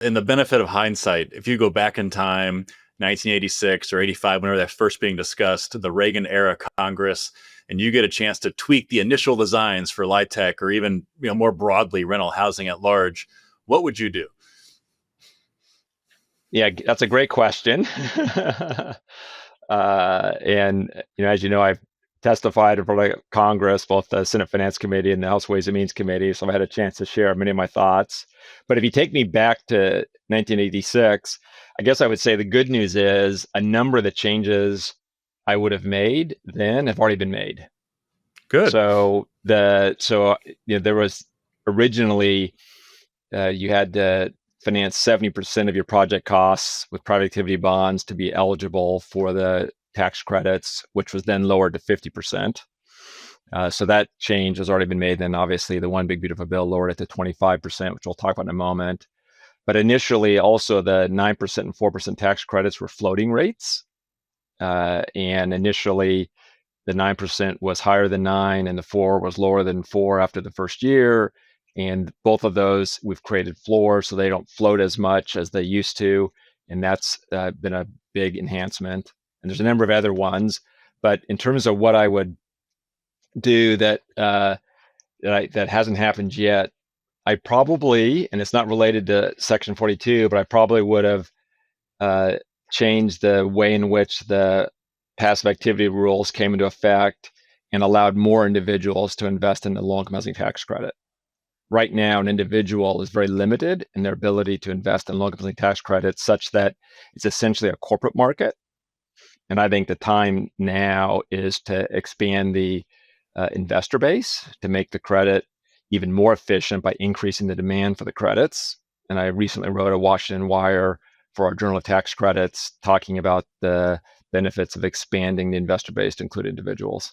in the benefit of hindsight, if you go back in time, 1986 or 85, whenever that's first being discussed, the Reagan era Congress, and you get a chance to tweak the initial designs for LIHTC or even more broadly rental housing at large, what would you do? Yeah, that's a great question. And as you know, I've testified for like Congress, both the Senate Finance Committee and the House Ways and Means Committee, so I've had a chance to share many of my thoughts. But if you take me back to 1986, I guess I would say the good news is a number of the changes I would have made then have already been made. Good. So there was originally you had to finance 70% of your project costs with private activity bonds to be eligible for the tax credits, which was then lowered to 50%. So that change has already been made. Then obviously the One Big Beautiful Bill lowered it to 25%, which we'll talk about in a moment. But initially also the 9% and 4% tax credits were floating rates. And initially the 9% was higher than 9 and the 4 was lower than 4 after the first year. And both of those, we've created floors so they don't float as much as they used to. And that's been a big enhancement. And there's a number of other ones. But in terms of what I would do that hasn't happened yet, I probably, and it's not related to Section 42, but I probably would have changed the way in which the passive activity rules came into effect and allowed more individuals to invest in the low-income housing tax credit. Right now, an individual is very limited in their ability to invest in low-income housing tax credits, such that it's essentially a corporate market. And I think the time now is to expand the investor base to make the credit even more efficient by increasing the demand for the credits. And I recently wrote a Washington Wire for our Journal of Tax Credits talking about the benefits of expanding the investor base to include individuals.